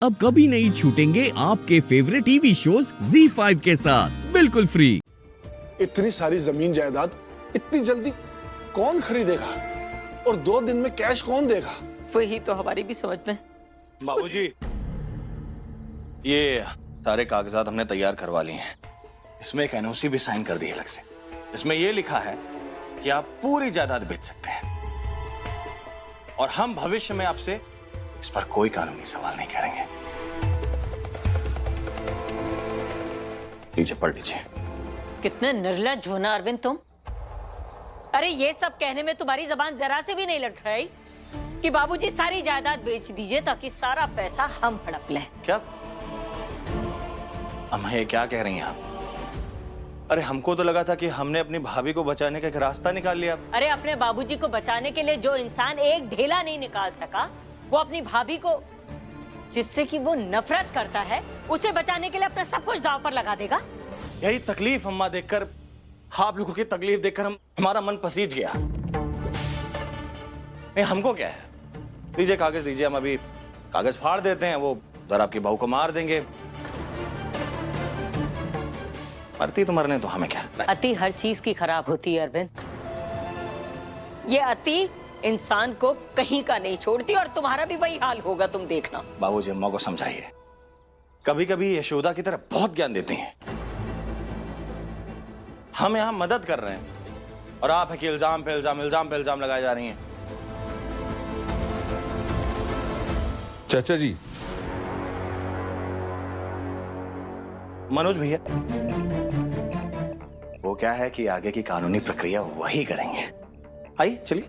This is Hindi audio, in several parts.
अब कभी नहीं छूटेंगे आपके फेवरेट टीवी शोज ZEE5 के साथ बिल्कुल फ्री। इतनी सारी जमीन जायदाद इतनी जल्दी कौन खरीदेगा और 2 दिन में कैश कौन देगा? वही तो हमारी भी समझ में। बाबूजी, ये सारे कागजात हमने तैयार करवा लिए हैं। इसमें एक एनओसी भी साइन कर दी है अलग से। इसमें ये लिखा है कि आप पूरी जायदाद बेच सकते हैं और हम भविष्य में आपसे इस पर कोई कानूनी सवाल नहीं करेंगे। लीजिए, पढ़ लीजिए। कितने निर्लज्ज हो ना अरविंद तुम। अरे ये सब कहने में तुम्हारी जबान जरा से भी नहीं लड़खड़ाई कि बाबूजी सारी जायदाद बेच दीजिए ताकि सारा पैसा हम हड़प लें। क्या अम्मा, ये क्या कह रही हैं आप? अरे हमको तो लगा था कि हमने अपनी भाभी को बचाने का एक रास्ता निकाल लिया। अरे अपने बाबूजी को बचाने के लिए जो इंसान एक ढेला नहीं निकाल सका, वो अपनी भाभी को, जिससे कि वो नफरत करता है, उसे बचाने के लिए अपना सब कुछ दांव पर लगा देगा। यही तकलीफ अम्मा देखकर, आप लोगों की तकलीफ देखकर हमारा मन पसीज गया। नहीं, हमको क्या है, दीजिए कागज दीजिए, हम अभी कागज फाड़ देते हैं, वो उधर आपकी बहू को मार देंगे। मरती तो मरने, तो हमें क्या। अति हर चीज की खराब होती है अरविंद। ये अति इंसान को कहीं का नहीं छोड़ती और तुम्हारा भी वही हाल होगा, तुम देखना। बाबूजी, अम्मा को समझाइए। कभी कभी यशोदा की तरह बहुत ज्ञान देती हैं। हम यहां मदद कर रहे हैं और आप है कि इल्जाम पे इल्जाम लगाए जा रही हैं। चाचा जी, मनोज भैया, वो क्या है कि आगे की कानूनी प्रक्रिया वही करेंगे। आइए, चलिए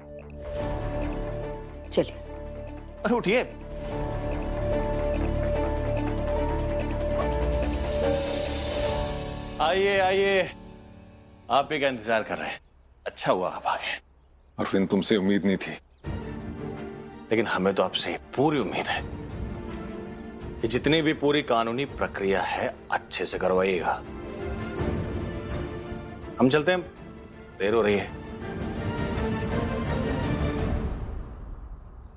चलिए। अरे उठिए। आइए आइए, आप ही का इंतजार कर रहे हैं। अच्छा हुआ आप आ गए। अरविंद, तुमसे उम्मीद नहीं थी। लेकिन हमें तो आपसे पूरी उम्मीद है कि जितनी भी पूरी कानूनी प्रक्रिया है अच्छे से करवाइएगा। हम चलते हैं, देर हो रही है।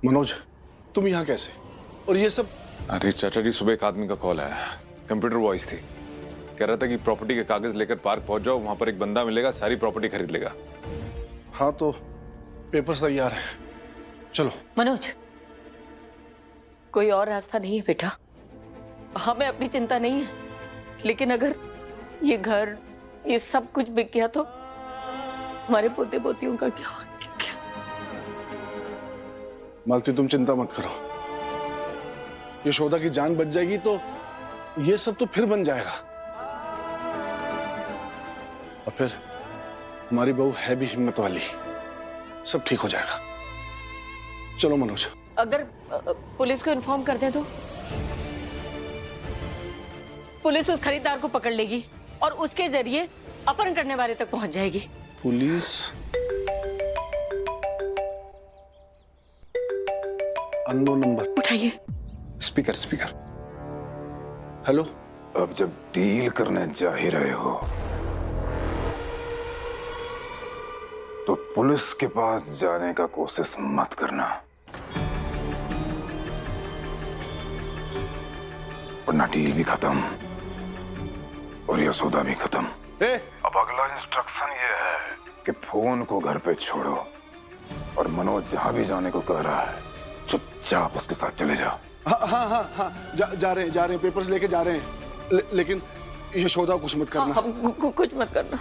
मनोज, तुम यहाँ कैसे? और ये सब? अरे चाचा जी, सुबह एक आदमी का कॉल आया, कंप्यूटर वॉइस थी। कह रहा था कि प्रॉपर्टी के कागज लेकर पार्क पहुंच जाओ, वहां पर एक बंदा मिलेगा, सारी प्रॉपर्टी खरीद लेगा। हाँ, तो पेपर्स तैयार है, चलो। मनोज, कोई और रास्ता नहीं है बेटा। हमें अपनी चिंता नहीं है, लेकिन अगर ये घर, ये सब कुछ बिक गया तो हमारे पोते पोतियों का क्या होगा? मालती, तुम चिंता मत करो। यशोदा की जान बच जाएगी तो ये सब तो फिर बन जाएगा। और फिर हमारी बहू है भी हिम्मत वाली, सब ठीक हो जाएगा। चलो मनोज। अगर पुलिस को इन्फॉर्म कर दे तो पुलिस उस खरीदार को पकड़ लेगी और उसके जरिए अपहरण करने वाले तक पहुंच जाएगी। पुलिस? Unknown number. उठाइए। स्पीकर। हेलो। अब जब डील करने जा ही रहे हो तो पुलिस के पास जाने का कोशिश मत करना, वरना डील भी खत्म और यशोदा भी खत्म। अब अगला इंस्ट्रक्शन ये है कि फोन को घर पे छोड़ो और मनोज जहां भी जाने को कह रहा है चुपचाप उसके साथ चले जाओ। हाँ, जा रहे हैं, पेपर्स लेके जा रहे हैं। लेकिन यशोदा कुछ मत करना। कुछ मत करना।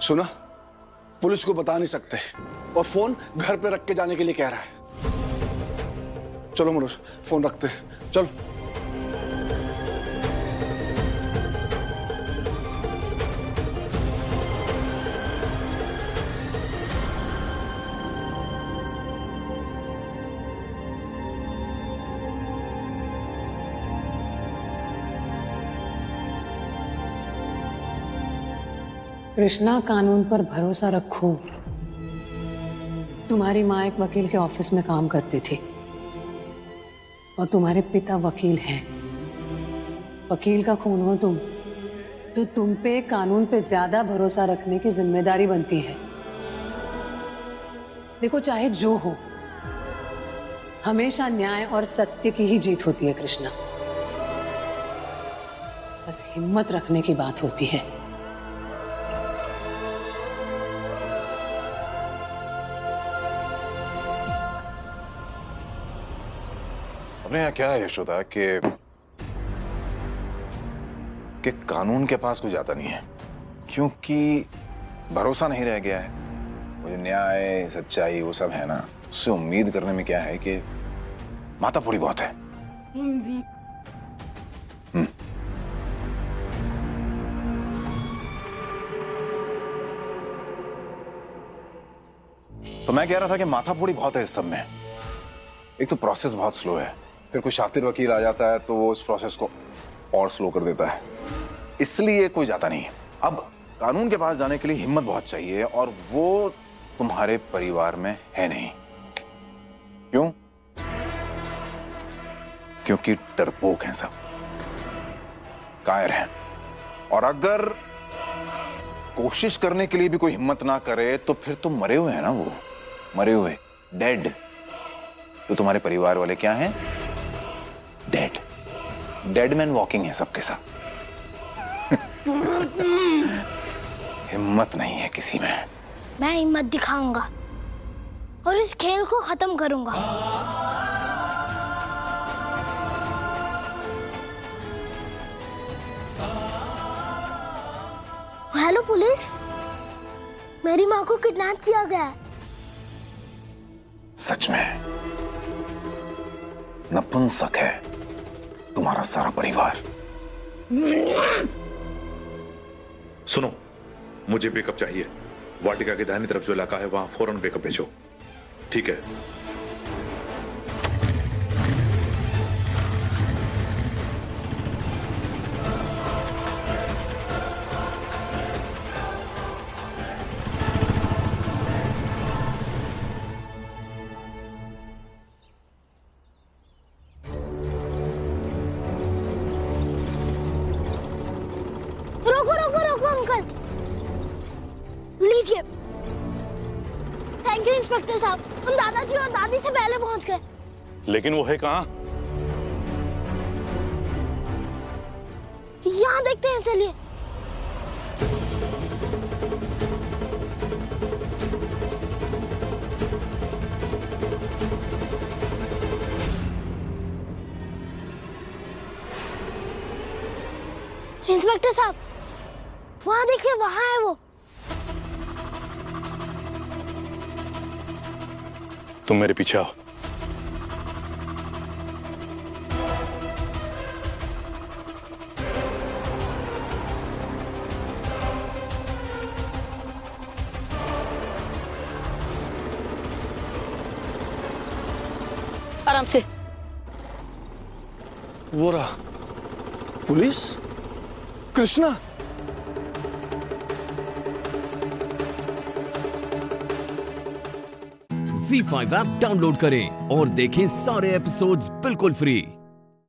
सुना, पुलिस को बता नहीं सकते और फोन घर पे रख के जाने के लिए कह रहा है। चलो मनोज, फोन रखते हैं, चलो। कृष्णा, कानून पर भरोसा रखो। तुम्हारी माँ एक वकील के ऑफिस में काम करती थी और तुम्हारे पिता वकील हैं। वकील का खून हो तुम तो तुम पे कानून पे ज्यादा भरोसा रखने की जिम्मेदारी बनती है। देखो, चाहे जो हो, हमेशा न्याय और सत्य की ही जीत होती है कृष्णा। बस हिम्मत रखने की बात होती है। अपने यहाँ क्या है यशोदा कि कानून के पास कुछ जाता नहीं है, क्योंकि भरोसा नहीं रह गया है। वो जो न्याय सच्चाई वो सब है ना, उससे उम्मीद करने में क्या है कि मातापुरी बहुत है। तो मैं कह रहा था कि माथाफोड़ी बहुत है इस सब में। एक तो प्रोसेस बहुत स्लो है, फिर कोई शातिर वकील आ जाता है तो वो इस प्रोसेस को और स्लो कर देता है, इसलिए कोई जाता नहीं है। अब कानून के पास जाने के लिए हिम्मत बहुत चाहिए, और वो तुम्हारे परिवार में है नहीं। क्यों? क्योंकि डरपोक हैं सब, कायर हैं, और अगर कोशिश करने के लिए भी कोई हिम्मत ना करे तो फिर तो मरे हुए हैं ना, वो मरे हुए, डेड। तो तुम्हारे परिवार वाले क्या हैं? डेड, डेड मैन वॉकिंग है सबके साथ। हिम्मत नहीं है किसी में। मैं हिम्मत दिखाऊंगा और इस खेल को खत्म करूंगा। हेलो पुलिस, मेरी माँ को किडनैप किया गया है। सच में नपुंसक है तुम्हारा सारा परिवार। सुनो, मुझे बैकअप चाहिए। वाटिका के दाहिनी तरफ जो इलाका है वहां फौरन बैकअप भेजो। ठीक है। रोको रोको रोको अंकल, लीजिए। थैंक यू इंस्पेक्टर साहब, हम दादाजी और दादी से पहले पहुंच गए। लेकिन वो है कहाँ? यहाँ देखते हैं, चलिए। इंस्पेक्टर साहब, वहां देखिए, वहां है वो। तुम मेरे पीछे आओ। आराम से। वो रहा police, Krishna. Z5 app download करें और देखें सारे एपिसोड्स बिल्कुल फ्री।